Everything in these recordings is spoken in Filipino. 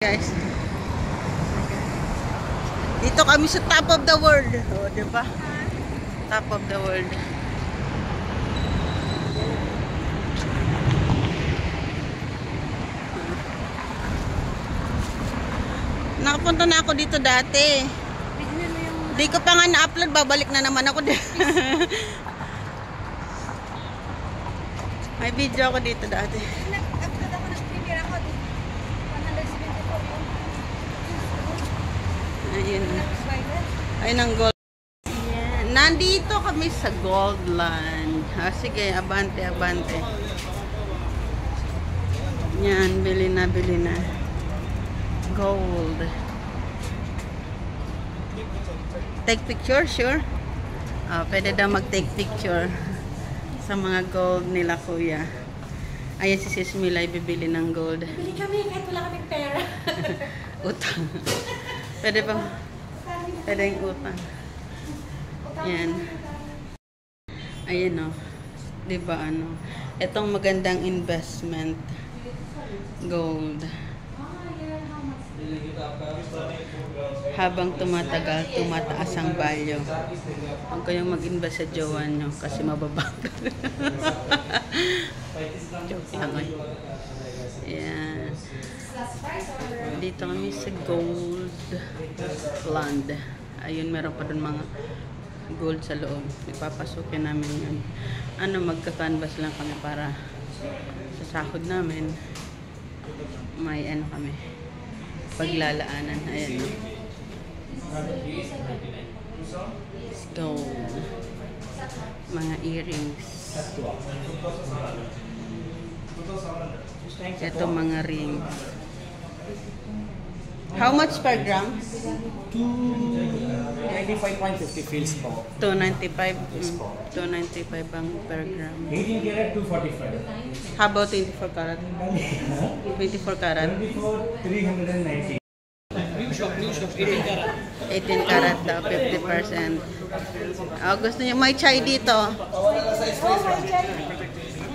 Guys, dito kami sa top of the world. O, diba? Top of the world. Nakapunta na ako dito dati. Di ko pa nga na-upload, babalik na naman ako dito. May video ako dito dati. Nag-upload ako ng premiere ako. 174 yung... Ayun. Ayun ang gold. Yeah. Nandito kami sa Goldland. Sige, abante, abante. Yan, bili na, bili na. Gold. Take picture, sure? Pwede daw mag-take picture sa mga gold nila, kuya. Ayan si Sis Milay, bibili ng gold. Bili kami kahit wala kaming pera. Utang. Pwede bang? Pwede yung utang. Yan. Ayan o. Diba ano? Itong magandang investment. Gold. Habang tumatagal, tumataas ang value. Huwag kayong mag-invest sa jowa nyo kasi mababang. Joke lang eh. Yan. Dito kami sa Goldland. Ayun, meron pa dun mga gold sa loob. Ipapasukin namin yun. Ano, magka-canvas lang kami para sa sahod namin. May ano kami. Paglalaanan. Ayan. Gold. Mga earrings. Ito mga ring. How much per gram? 295.50 feels po. 295. 295 ang per gram. 18 karat 245. How about 24 karat? 24 karat? 390. New shop, 18 karat. 18 karat daw, 50%. Gusto niyo, may chai dito.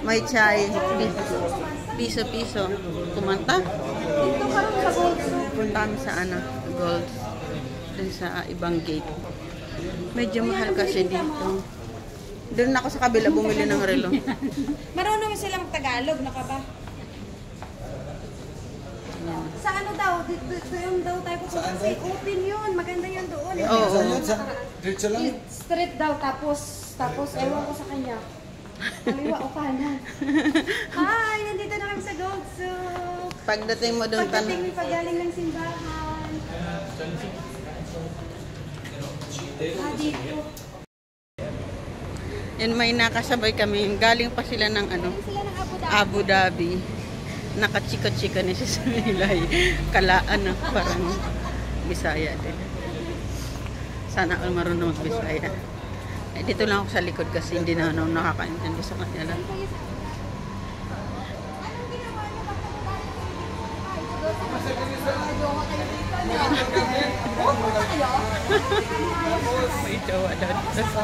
May chai. Piso-piso. Kumanta? Dito parang sa gold. Punta kami sa ano, gold. Dun sa ibang gate. Medyo mahal kasi dito. Doon ako sa kabila bumili ng relo. Marunong silang Tagalog, naka ba? Sa ano daw? Doon daw tayo pupunta sa open yun. Maganda yun doon. Oo. Street daw, tapos ewan ko sa kanya. Kaliwa o kanan. Hi! Nandito na kami sa Gold Soup. Pagdating mo doon, Pagdating ni pagaling ng simbahan. Dito. yan may nakasabay kami. Galing pa sila ng ano, Sila ng Abu Abu Dhabi. Dhabi. Nakachika-chika ni Sis Milay. Kalaan na parang Bisaya din. Sana all marunong mag-Bisaya. Dito lang ako sa likod kasi hindi na ako nakakaintindi sa kanya lang. May jowa daw dito.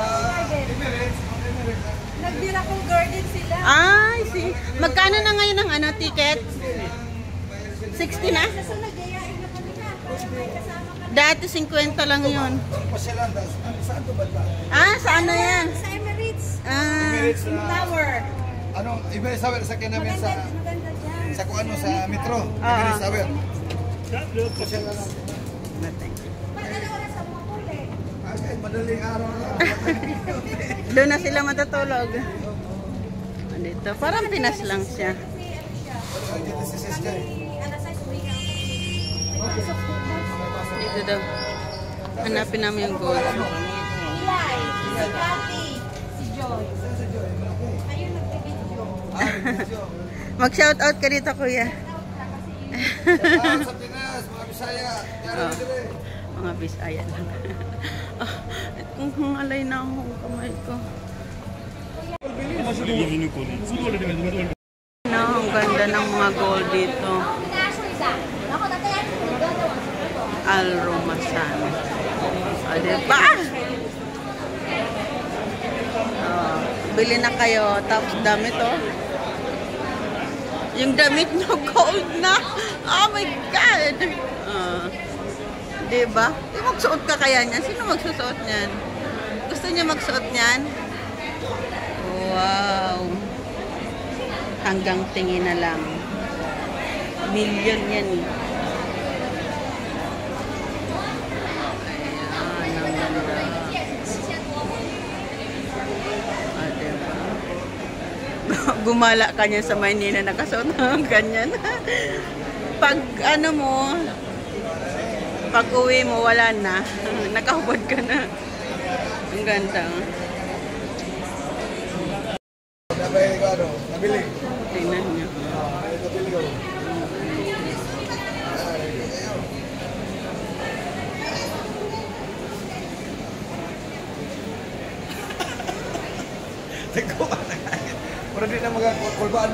Nag-Miracle Garden sila. Ay, see. Magkano na ngayon ang ano, ticket? 60 na? Sa nag-gayain na kami na. May kasama kami. Dati 50 lang yun. Sa ano yan? Sa Emirates. Tower. Ano, Emirates Tower sa namin sa Maganda dyan. sa kung ano sa metro. Emirates Tower. Maganda oras sa mga huli. Kahit madaling araw lang. Doon na sila matutulog. Dito, parang Pinas lang siya. Dito si Siska. Alas 6 uwi ka. Dito daw. Hanapin namin yung gold. Eli, si Cathy, si Joy. Ayun, nag-video. Mag-shoutout ka dito, kuya. Sa Pinas, mga Bisaya. Mga Bisaya lang. Alay na ako ang kamay ko. Ang ganda ng mga gold dito. Alromasan. Diba? Bili na kayo. Tapos dami to. Yung damit nyo cold na. Oh my God. Diba? Magsuot ka kaya niyan? Sino magsusuot niyan? Gusto niya magsuot niyan? Wow. Hanggang tingin na lang. Million yan eh. Ayan, ang ganda. Diba? Gumala ka niya sa Maynila, nakasuot ng ganyan. Pag ano mo, pag uwi mo, wala na. Nakahubad ka na. Ang ganda. Nabili. Tingnan niyo. Nabili ko. Pero di na magkulbaan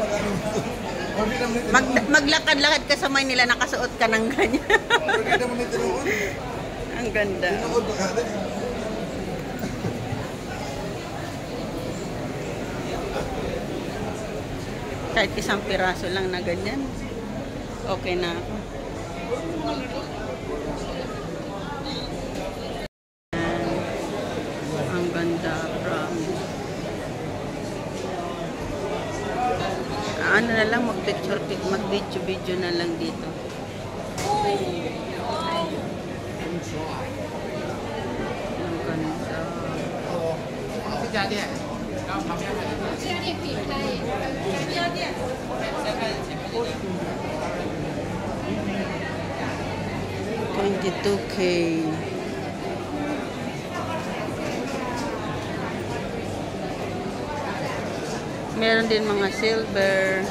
Maglakad-lakad ka sa Maynila, nakasuot ka ng ganyan. Pero di na mo nitinuon. Ang ganda. Tinuon ba ka? Kahit isang piraso lang na ganyan, okay na ako. Ang ganda, promise. Ano na lang, mag-video na lang dito. Ang ganda. 22K. Meron din mga silver.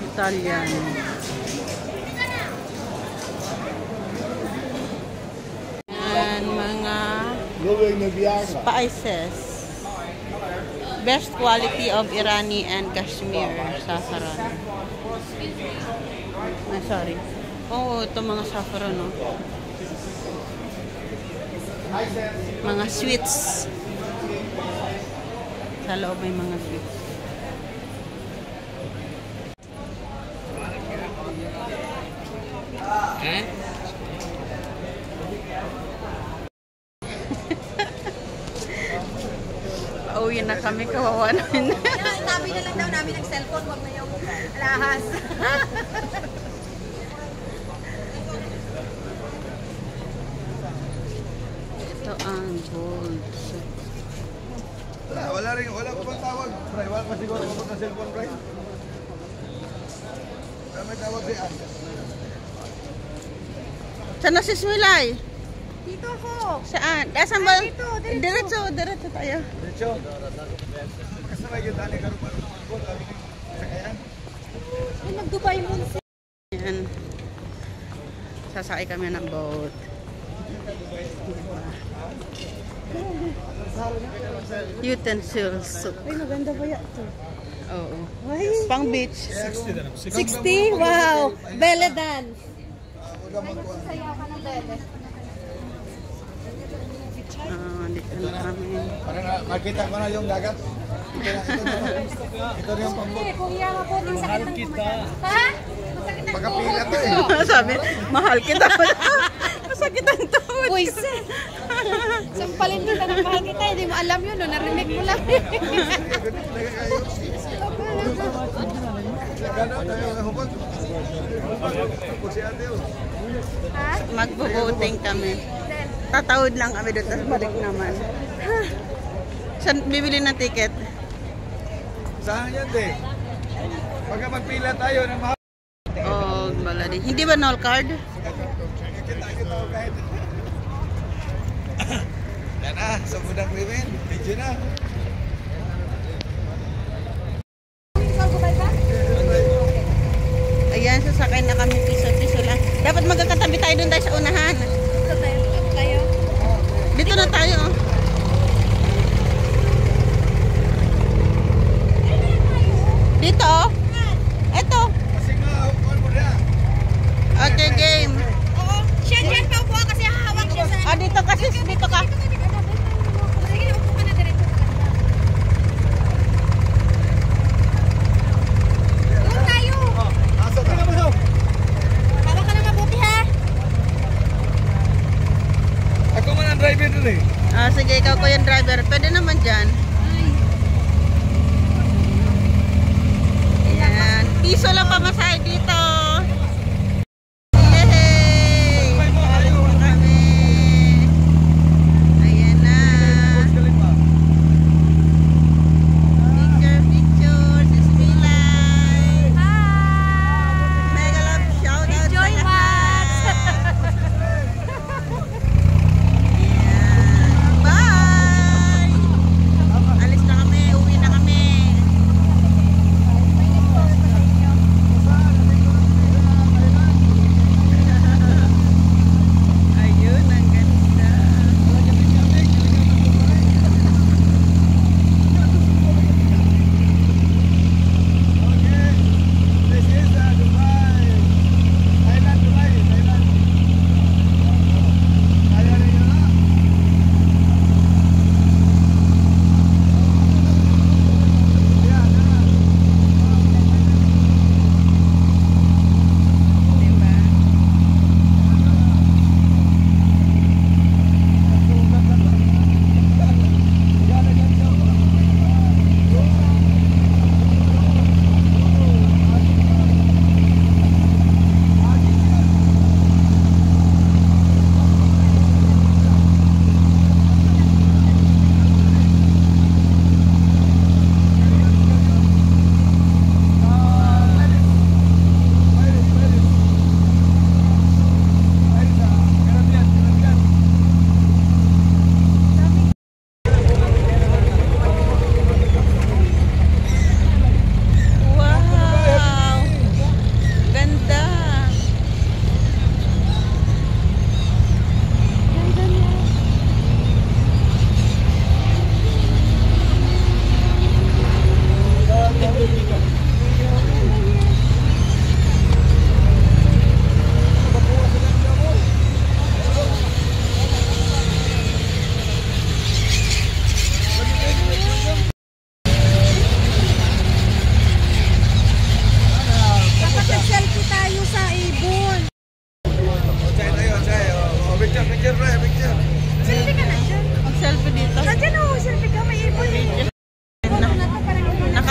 Italian. And mga spices. Best quality of Irani and Kashmir saffron. Sorry. Oh, ito mga saffron, no? Mga sweets. Sa loob may mga sweets. Pauwi na kami, kawawa namin. Tabi na lang daw namin ng cellphone, wag na yung alahas. Ito ang gold. Wala ko bang tawag, Bray? Wala pa siguro ko na cellphone, Bray? Wala may tawag si Ann. Saan na si Smilay? Dito ako. Saan? Saan ba? Ay, dito. Diretso tayo. Diretso. Kasama yung dali ka rin pa rin. Sakayan. Ay, nag-Dubai mo. Ayan. Sasakay kami ng boat. Utensils. Ay, maganda ba yan ito? Oo. Ay, Pang beach. 60? Wow! Belly dance. Sayaw ka ng belly. Dito na kami. Para makita ko na yung dagat. Ito na yung pambot. Kuya nga po, yung sakit ng kumain. Ha? Masakit ng Pagkapila to eh. Sabi, mahal kita. Masakit ang tuhod. Uy, sis. Sampalin kita ng mahal kita. Hindi mo alam yun, no? Narinig mo lang. Ha? Magbubuting kami. Tatawid lang kami doon, tapos balik naman. Saan bibili ng ticket? Saan yan, de? Pagka magpila tayo ng mahal. Oh, wala din. Hindi ba null card? Kita ko kahit. Yan na, sa Budang Riven. Medyo na. Ayan, sasakay na kami piso-piso lang. Dapat magkakatabi tayo doon tayo sa unahan. Tayo. Dito na tayo. Dito, oh. Eto. Kasi nga, hukuan mo na. Okay, game. Oo. Siya dyan pa upo kasi hahawak siya sa... Ah, dito kasi, dito ka. Sige, upo ka na diretso sa kanya.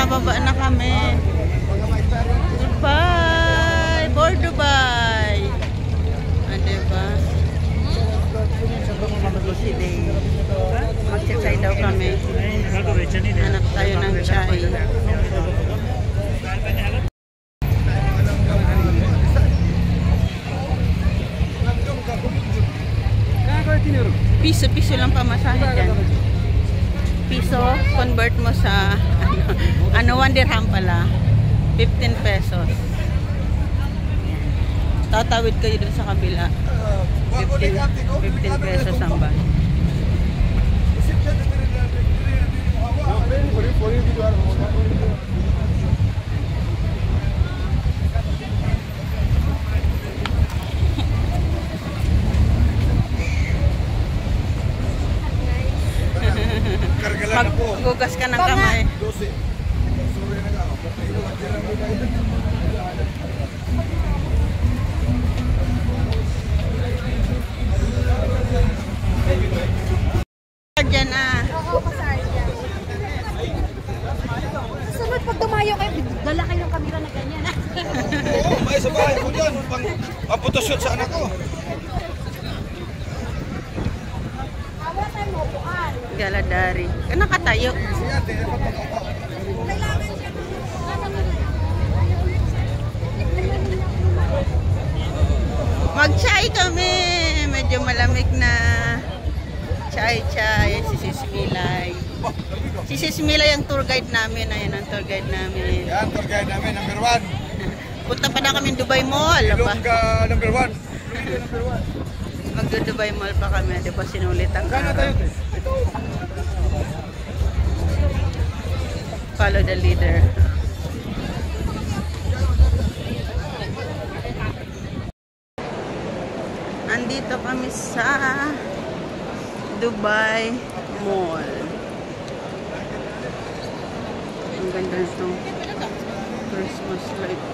pababa na kami. Goodbye! For Dubai! Ah, diba? Busy day. Mag-chai daw kami. Hanap tayo ng chai. Piso-piso lang pamasahe dyan. Piso, convert mo sa ano 1 dirham pala. 15 pesos. Tatawid kayo dun sa kabila. 15 pesos ang bus. Maghugas ka ng kamay. Diyan ah. Oo, pasari dyan. Sunod pag tumayo kayo, dala kayo ng kamera na ganyan. Oo, may sa bahay ko dyan. Ang photoshoot sa anak ko. Wala tayong maupuan. Galadari. Nakatayo. Kailangan siya. Mag-chai kami. Medyo malamig na. Chai-chai. Si Sis Milay. Si Sis Milay ang tour guide namin. Ayan ang tour guide namin. Yan, tour guide namin, number 1. Punta pa na kami Dubai Mall. Ba? Ilongga, number 1. Mag-Dubai Mall pa kami. Di ba sinulit ang Kano tayo? Follow the leader. Andito kami sa Dubai Mall. Ang ganda nitong Christmas light.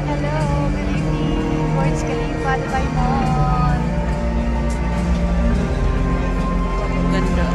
Hello, good evening. Burj Khalifa, Dubai Mall. Ganda.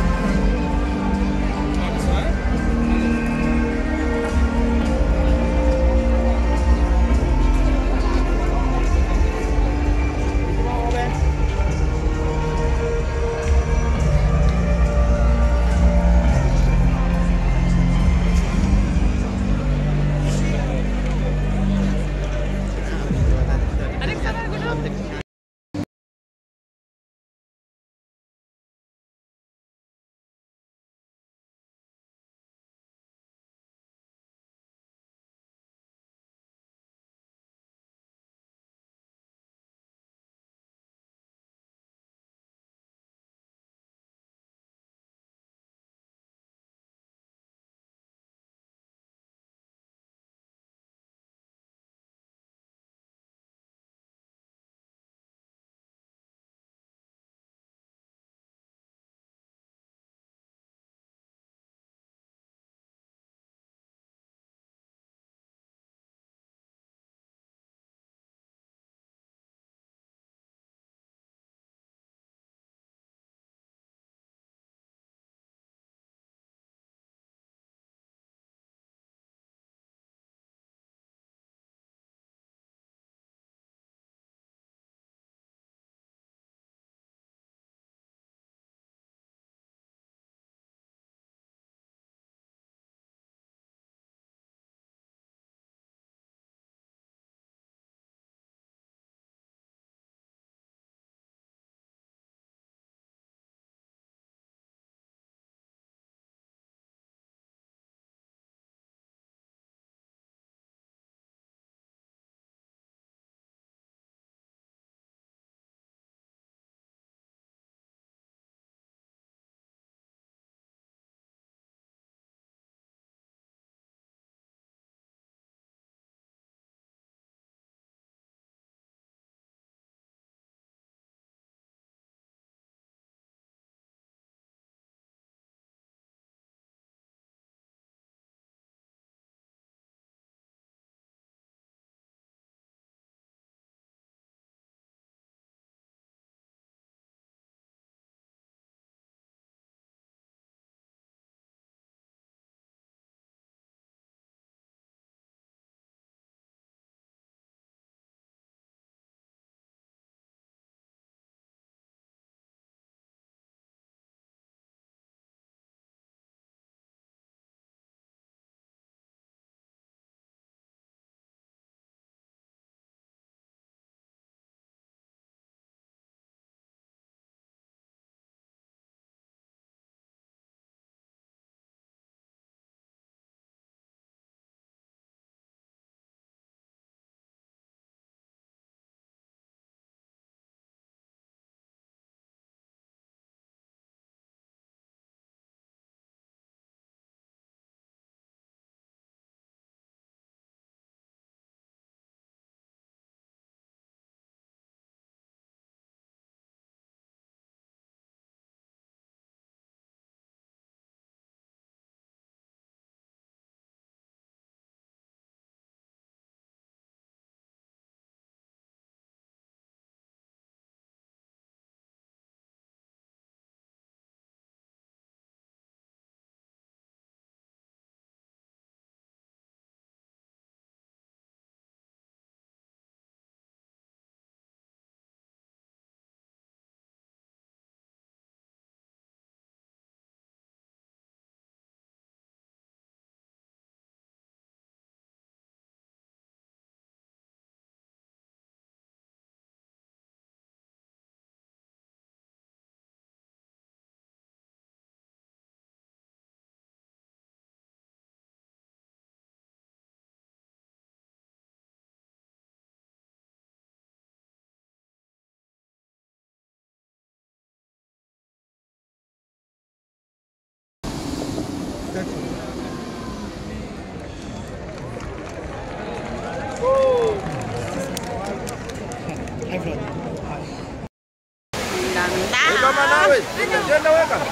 wait. Diyan na, welcome.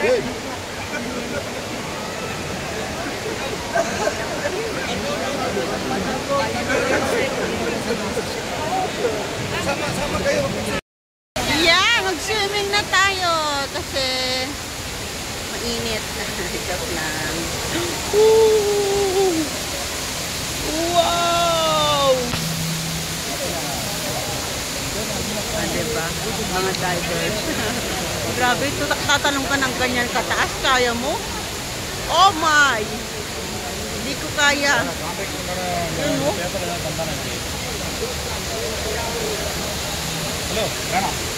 Good. Sama kayo. Yeah, mag-swimming na tayo kasi mainit. Joke lang. Ooh! Wow! Diba? Mga divers. Grabe, tatanong ka ng ganyan kataas. Kaya mo? Oh my! Hindi ko kaya. Yun mo? Hello, Rana.